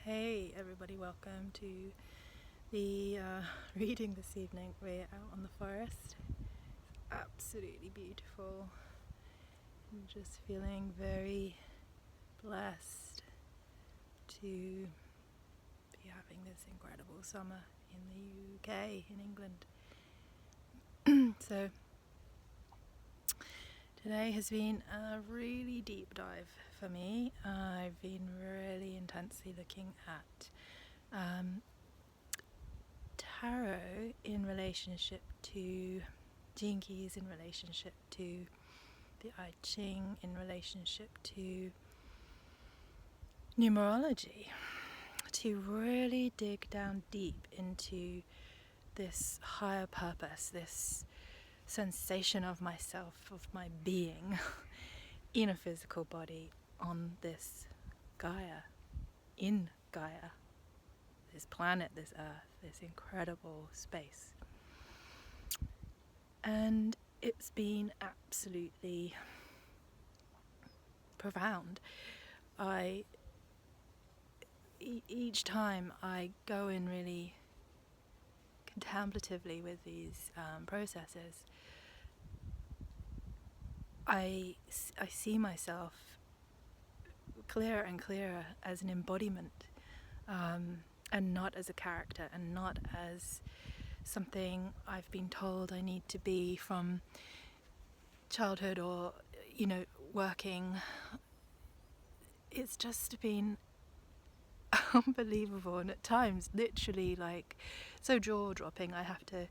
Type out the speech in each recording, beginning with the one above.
Hey everybody, welcome to the reading this evening. We're out on the forest. Absolutely beautiful. I'm just feeling very blessed to be having this incredible summer in the UK, in England. So today has been a really deep dive for me. I've been really intensely looking at tarot in relationship to Gene Keys, in relationship to the I Ching, in relationship to numerology, to really dig down deep into this higher purpose, this sensation of myself, of my being in a physical body on this Gaia, in Gaia, this planet, this earth, this incredible space. And it's been absolutely profound. Each time I go in really contemplatively with these processes, I see myself clearer and clearer as an embodiment, and not as a character, and not as something I've been told I need to be from childhood or, working. It's just been unbelievable, and at times literally like so jaw-dropping. I have to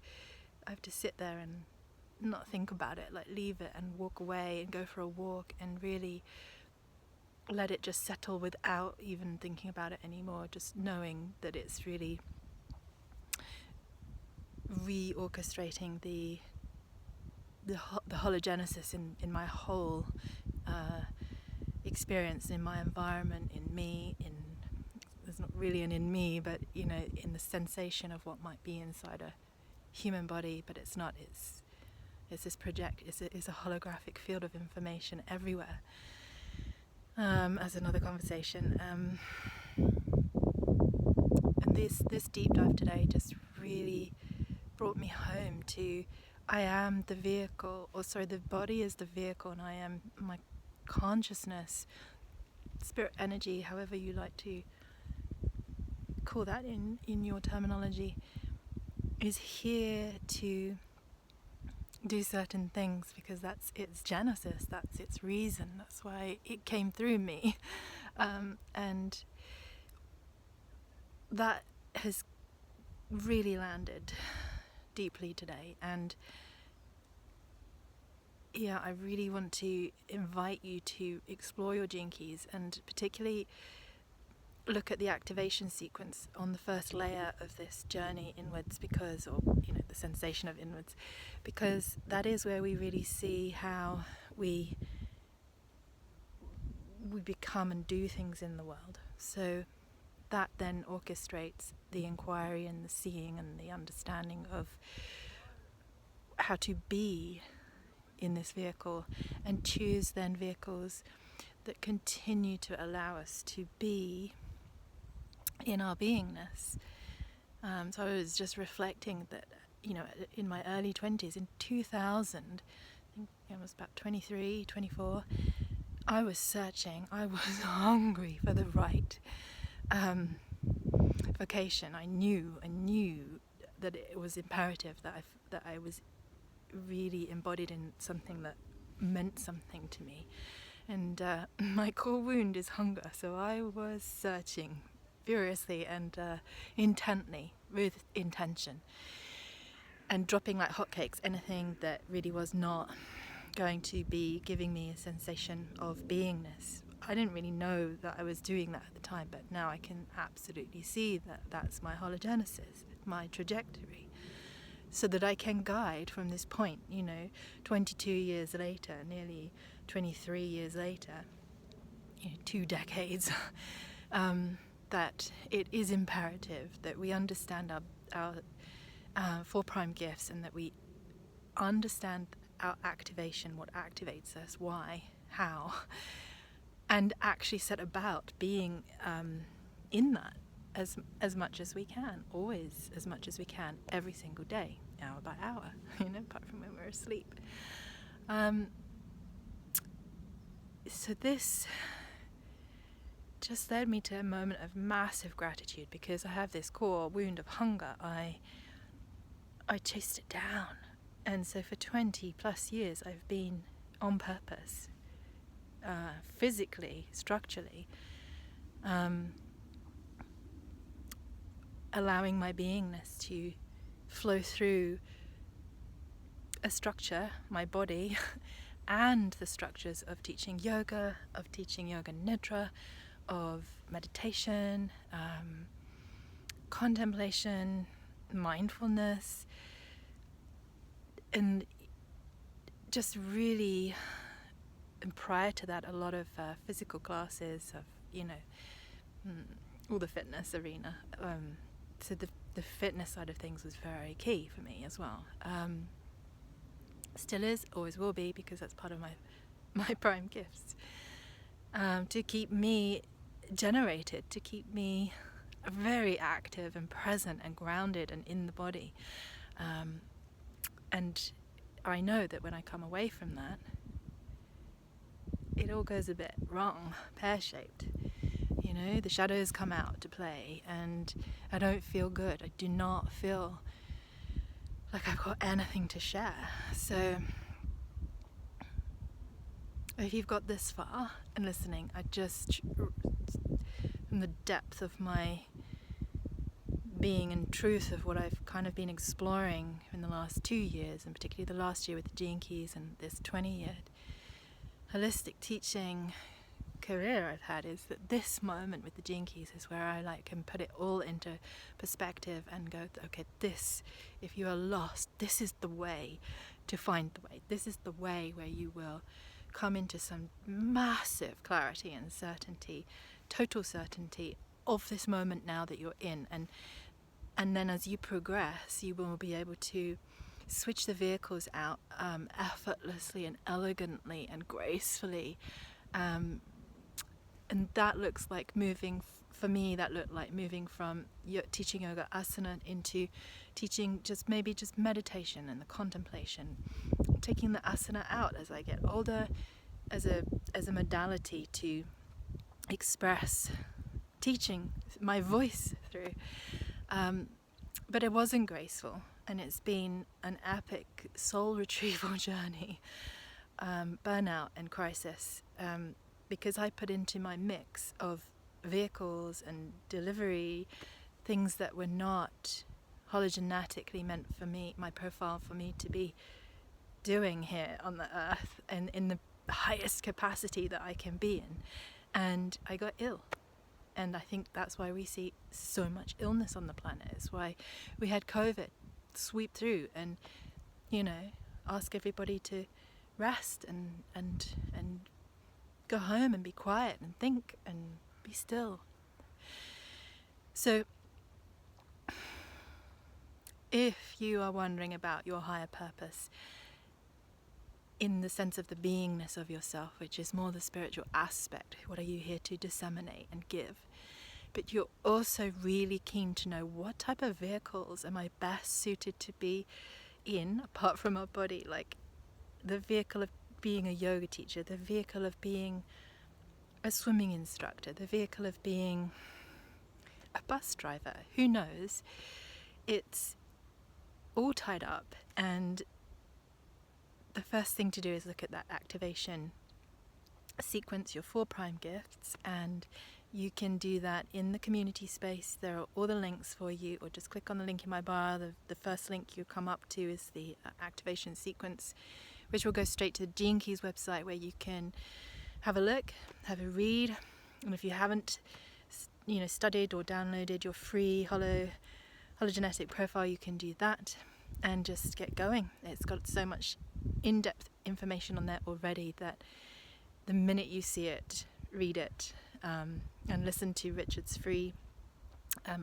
sit there and not think about it, like leave it and walk away and go for a walk and really let it just settle without even thinking about it anymore, just knowing that it's really reorchestrating the hologenesis in my whole experience, in my environment, in me, there's not really an in me, but in the sensation of what might be inside a human body, but it's not. It's this it's a holographic field of information everywhere. As another conversation, and this deep dive today just really brought me home to I am the vehicle, the body is the vehicle, and I am my consciousness, spirit energy, however you like to call that in your terminology, is here to do certain things because that's its genesis, that's its reason, that's why it came through me, and that has really landed deeply today. And I really want to invite you to explore your Gene Keys, and particularly look at the activation sequence on the first layer of this journey inwards, because, the sensation of inwards, because that is where we really see how we become and do things in the world. So that then orchestrates the inquiry and the seeing and the understanding of how to be in this vehicle, and choose then vehicles that continue to allow us to be in our beingness. So I was just reflecting that, in my early 20s, in 2000, I think I was about 23, 24, I was searching, I was hungry for the right vocation. I knew that it was imperative that I was really embodied in something that meant something to me. And my core wound is hunger, so I was searching furiously and intently, with intention, and dropping like hotcakes anything that really was not going to be giving me a sensation of beingness. I didn't really know that I was doing that at the time, but now I can absolutely see that that's my hologenesis, my trajectory, so that I can guide from this point, 22 years later, nearly 23 years later, 2 decades, that it is imperative that we understand our 4 prime gifts, and that we understand our activation, what activates us, why, how, and actually set about being in that as much as we can, always as much as we can, every single day, hour by hour, apart from when we're asleep. So this just led me to a moment of massive gratitude, because I have this core wound of hunger. I chased it down. And so for 20 plus years, I've been on purpose, physically, structurally, allowing my beingness to flow through a structure, my body, and the structures of teaching yoga nidra, of meditation, contemplation, mindfulness, and just really, and prior to that, a lot of physical classes of, all the fitness arena. So the fitness side of things was very key for me as well. Still is, always will be, because that's part of my prime gifts. To keep me generated, to keep me very active and present and grounded and in the body. And I know that when I come away from that, it all goes a bit wrong, pear-shaped. The shadows come out to play, and I don't feel good. I do not feel like I've got anything to share. So if you've got this far and listening, I just, from the depth of my being and truth of what I've kind of been exploring in the last 2 years, and particularly the last year with the Gene Keys and this 20-year holistic teaching career I've had, is that this moment with the Gene Keys is where I can put it all into perspective and go, okay, this, if you are lost, this is the way to find the way. This is the way where you will come into some massive clarity and certainty, total certainty of this moment now that you're in. And then as you progress, you will be able to switch the vehicles out effortlessly and elegantly and gracefully. And that looks like moving, for me, that looked like moving from teaching yoga asana into teaching just meditation and the contemplation. Taking the asana out as I get older as a modality to express teaching my voice through. But it wasn't graceful, and it's been an epic soul retrieval journey, burnout and crisis, because I put into my mix of vehicles and delivery things that were not hologenetically meant for me, my profile for me to be doing here on the earth and in the highest capacity that I can be in. And I got ill. And I think that's why we see so much illness on the planet. It's why we had COVID sweep through and, ask everybody to rest and go home and be quiet and think and be still. So if you are wondering about your higher purpose in the sense of the beingness of yourself, which is more the spiritual aspect, what are you here to disseminate and give? But you're also really keen to know, what type of vehicles am I best suited to be in, apart from our body? Like the vehicle of being a yoga teacher, the vehicle of being a swimming instructor, the vehicle of being a bus driver, who knows? It's all tied up, and the first thing to do is look at that activation sequence, your 4 prime gifts, and you can do that in the community space. There are all the links for you, or just click on the link in my bio. The first link you come up to is the activation sequence, which will go straight to the Gene Keys website, where you can have a look, have a read, and if you haven't studied or downloaded your free hologenetic profile, you can do that and just get going. It's got so much in-depth information on there already that the minute you see it, read it, and listen to Richard's free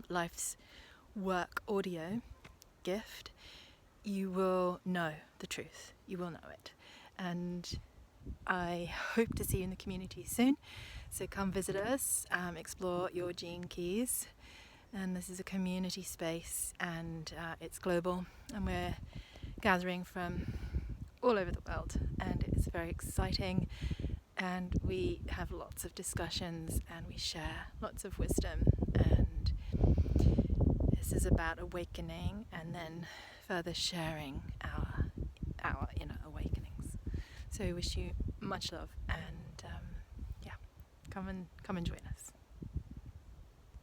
Life's Work audio gift, you will know the truth. You will know it. And I hope to see you in the community soon. So come visit us, explore your gene keys. And this is a community space, and it's global, and we're gathering from all over the world, and it's very exciting, and we have lots of discussions and we share lots of wisdom, and this is about awakening and then further sharing our inner awakenings. So we wish you much love, and come and join us.